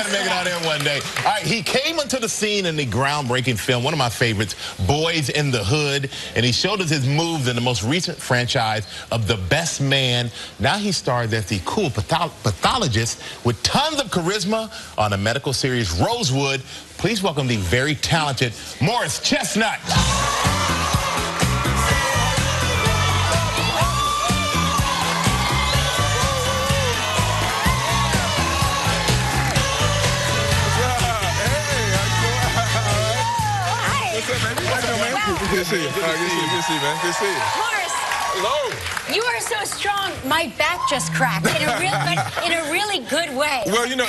going to make it out there one day. All right, he came into the scene in the groundbreaking film, one of my favorites, Boys in the Hood, and he showed us his moves in the most recent franchise of The Best Man. Now he stars as the cool pathologist with tons of charisma on a medical series, Rosewood. Please welcome the very talented Morris Chestnut. Good to see you. Good to see you, man. Good to see you. Morris. Hello. You are so strong. My back just cracked in a really good way. Well, you know,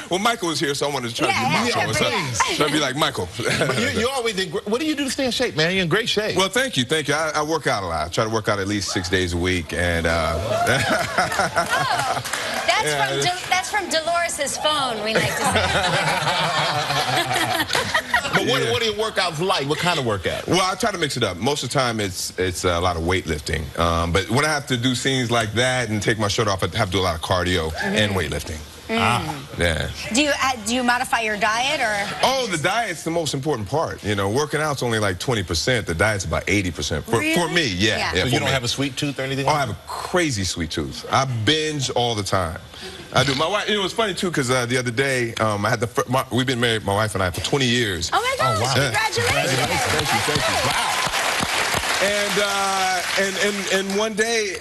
well, Michael was here, so I wanted to try to be Michael. So I'd be like Michael. You always did. What do you do to stay in shape, man? You're in great shape. Well, thank you. Thank you. I work out a lot. I try to work out at least 6 days a week, and that's from Dolores' phone, we like to say. But what are your workouts like? What kind of workout? Well, I try to mix it up. Most of the time, it's a lot of weightlifting. But when I have to do scenes like that and take my shirt off, I have to do a lot of cardio and weightlifting. Yeah. Do you modify your diet, or? Oh, the diet's the most important part. You know, working out's only like 20%. The diet's about 80%. For me, yeah. So you don't have a sweet tooth or anything? Oh, I have a crazy sweet tooth. I binge all the time. I do. My wife. It was funny too, because the other day I had we've been married, my wife and I, for 20 years. Oh my gosh! Oh, wow. Congratulations! Thank you. Wow. And one day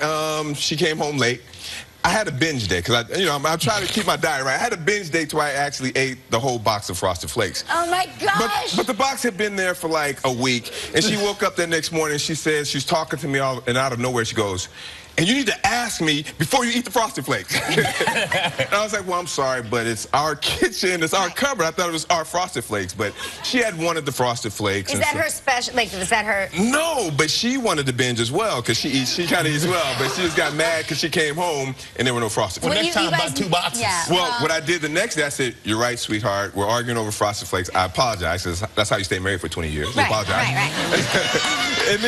she came home late. I had a binge day because I try to keep my diet right. I had a binge day till I actually ate the whole box of Frosted Flakes. Oh my gosh! But the box had been there for like a week, and she woke up that next morning. And she says she's talking to me and out of nowhere she goes, "And you need to ask me before you eat the Frosted Flakes." And I was like, well, I'm sorry, but it's our kitchen, it's our cupboard. I thought it was our Frosted Flakes, but she had wanted the Frosted Flakes. Is that her special, like, was that her? No, but she wanted to binge as well, because she kind of eats well, but she just got mad because she came home and there were no Frosted Flakes. Well, next time, about 2 boxes. Yeah, well, what I did the next day, I said, "You're right, sweetheart. We're arguing over Frosted Flakes. I apologize." That's how you stay married for 20 years. Right, apologize. Right. and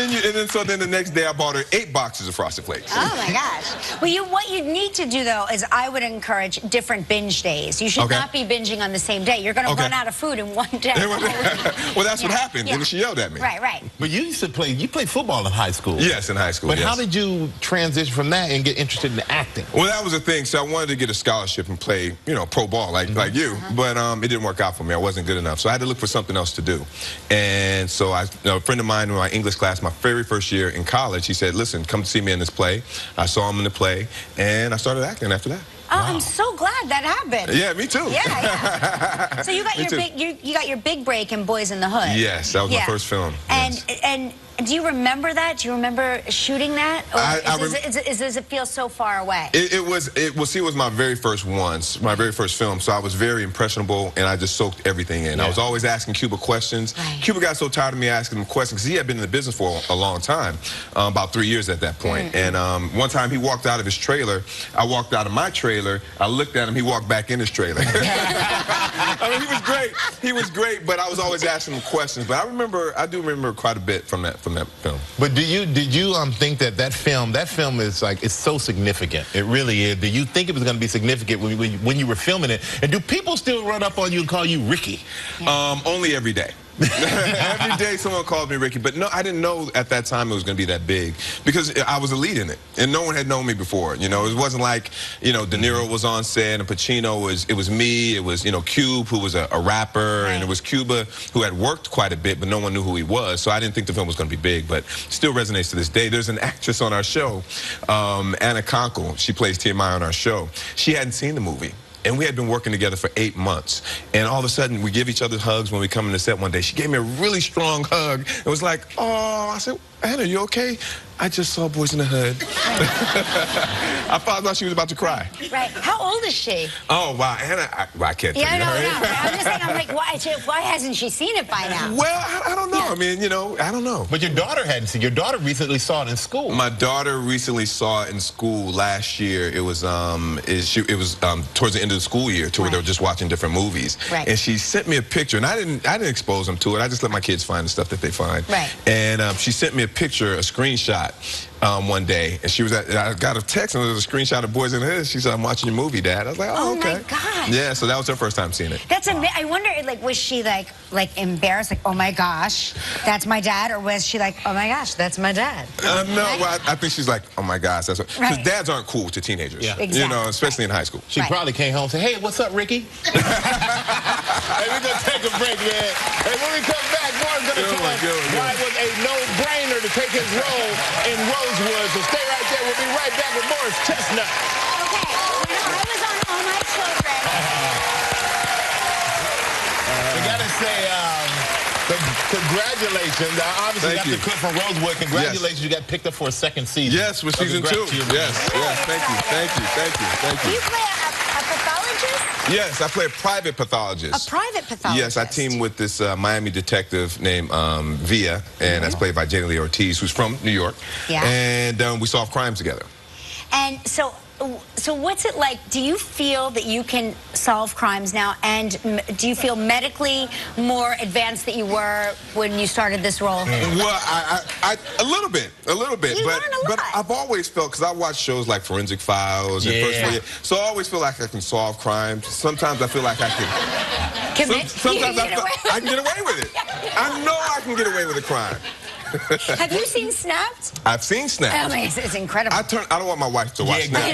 then the next day, I bought her 8 boxes of Frosted Flakes. Oh my gosh. Well, what you need to do, though, is I would encourage different binge days. You should not be binging on the same day. You're going to run out of food in one day. Well, that's what happened. And she yelled at me. Right. But you used to you played football in high school. Yes, in high school. But how did you transition from that and get interested in acting? Well, that was the thing. So I wanted to get a scholarship and play, pro ball like you. But it didn't work out for me. I wasn't good enough. So I had to look for something else to do. And so a friend of mine in my English class, my very first year in college, he said, "Listen, come see me in this play." I saw him in the play, and I started acting after that. Oh, wow. I'm so glad that happened. Yeah, me too. Yeah. So you got you got your big break in Boys in the Hood. Yes, that was my first film. And do you remember that? Do you remember shooting that? Or does it feel so far away? It was my very first my very first film, so I was very impressionable, and I just soaked everything in. I was always asking Cuba questions. Cuba got so tired of me asking him questions, because he had been in the business for a long time, about 3 years at that point. And one time he walked out of his trailer, I walked out of my trailer, I looked at him, he walked back in his trailer. I mean, he was great. He was great, but I was always asking him questions. But I do remember quite a bit from that film. But did you think that film is like, it's so significant? It really is. Do you think it was going to be significant when you were filming it? And do people still run up on you and call you Ricky? Only every day. Every day someone called me Ricky, but no, I didn't know at that time it was going to be that big, because I was a lead in it, and no one had known me before. It wasn't like, De Niro was on set and Pacino it was me, it was, Cube, who was a rapper, and it was Cuba, who had worked quite a bit, but no one knew who he was, so I didn't think the film was going to be big, but still resonates to this day. There's an actress on our show, Anna Conkle, she plays Tia-Mai on our show. She hadn't seen the movie. And we had been working together for 8 months. And all of a sudden, we give each other hugs when we come in the set one day. She gave me a really strong hug. It was like, "Oh," I said, "Anna, you okay?" "I just saw Boys in the Hood." I thought she was about to cry. Right. How old is she? Oh, wow. Anna, I can't tell you. No. I'm just saying, I'm like, why hasn't she seen it by now? Well, I don't know. I mean, I don't know. But your daughter hadn't seen it. Your daughter recently saw it in school. My daughter recently saw it in school last year. It was towards the end of the school year, to where they were just watching different movies. Right. And she sent me a picture, and I didn't expose them to it. I just let my kids find the stuff that they find. Right. And she sent me a picture, a screenshot spot one day, and she was I got a text, and there was a screenshot of Boys in the Hood. She said, "I'm watching your movie, Dad." I was like, "Oh, okay." Oh my gosh. Yeah, so that was her first time seeing it. That's I wonder, like, was she like embarrassed, like, oh my gosh, that's my dad, or was she like, oh my gosh, that's my dad? No, well, I think she's like, oh my gosh, that's what. Because dads aren't cool to teenagers. Yeah. Exactly. You know, especially in high school. She probably came home and said, hey, what's up, Ricky? Hey, we're going to take a break, man. Hey, when we come back, Mark's going to tell us why it was a no-brainer to take his role in Rosewood. So stay right there. We'll be right back with more Chestnut. Okay, when I was on All My Children. We got to say, congratulations. Obviously, that's the clip from Rosewood. Congratulations, you got picked up for a second season. Yes, with season 2. Yes, thank you. Do you play a pathologist? Yes, I play a private pathologist. A private pathologist? Yes, I team with this Miami detective named Via, and that's played by Jamie Lee Ortiz, who's from New York. Yeah. And we solve crimes together. And so what's it like? Do you feel that you can solve crimes now? And do you feel medically more advanced than you were when you started this role? Well, a little bit. You learn a lot. But I've always felt, because I watch shows like Forensic Files and so I always feel like I can solve crimes. Sometimes I feel like I can. Sometimes I can get away with it. I know I can get away with a crime. Have you seen Snapped? I've seen Snapped. Oh, it's incredible. I don't want my wife to watch Snapped. I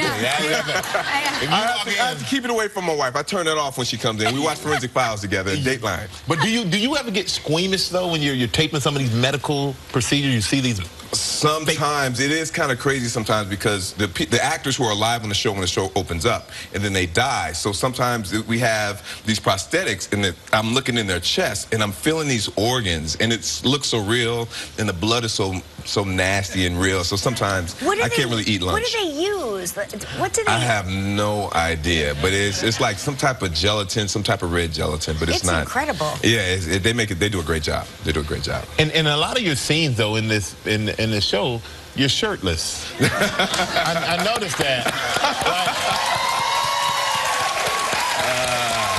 have to keep it away from my wife. I turn it off when she comes in. We watch Forensic Files together at Dateline. But do you ever get squeamish though when you're taping some of these medical procedures? You see these. Sometimes it is kind of crazy sometimes because the actors who are alive on the show when the show opens up and then they die. So sometimes we have these prosthetics and I'm looking in their chest and I'm feeling these organs and it looks so real and the blood is so nasty and real. So sometimes I can't really eat lunch. What do they use? What do they? I have no idea, but it's like some type of gelatin, some type of red gelatin, but it's not. It's incredible. Yeah, they do a great job. They do a great job. And a lot of your scenes though in the show, you're shirtless. I noticed that.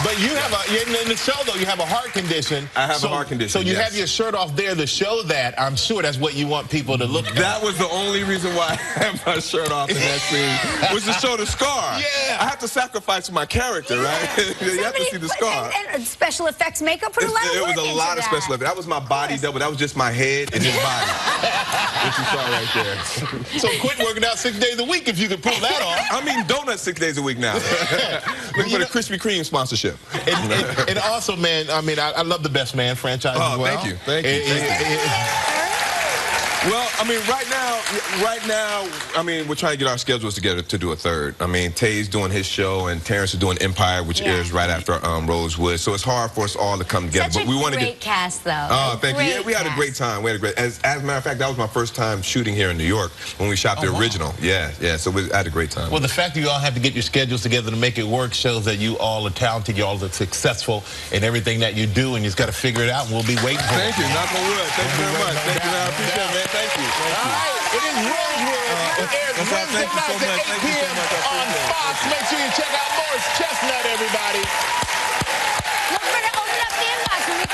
But you have in the show though, you have a heart condition. I have a heart condition. So you have your shirt off there to show that. I'm sure that's what you want people to look at. That was the only reason why I had my shirt off in that scene, was to show the scar. Yeah. I have to sacrifice my character, right? You have to see the scar. And special effects makeup put a lot of work into It was a lot of special effects. That was my body double. That was just my head and his body. What you saw right there. So quit working out 6 days a week if you could pull that off. I'm eating donuts 6 days a week now. Looking for the Krispy Kreme sponsorship. And also, man, I mean, I love the Best Man franchise as well. Thank you. Well, I mean, right now, I mean, we're trying to get our schedules together to do a third. I mean, Tay's doing his show, and Terrence is doing Empire, which airs right after Rosewood. So it's hard for us all to come together. Such but we want to great cast, though. Oh, thank you. Yeah, we had a great time. As a matter of fact, that was my first time shooting here in New York when we shot the original. Yeah. So we had a great time. Well, the fact that you all have to get your schedules together to make it work shows that you all are talented, you all are successful in everything that you do, and you just got to figure it out, and we'll be waiting for it. Thank you. Knock on wood. Thank you very much. Thank you, man. I appreciate it, man. Thank you. All right, it is Rosewood. It airs Wednesday nights at 8 p.m. on Fox. Make sure you check out Morris Chestnut, everybody.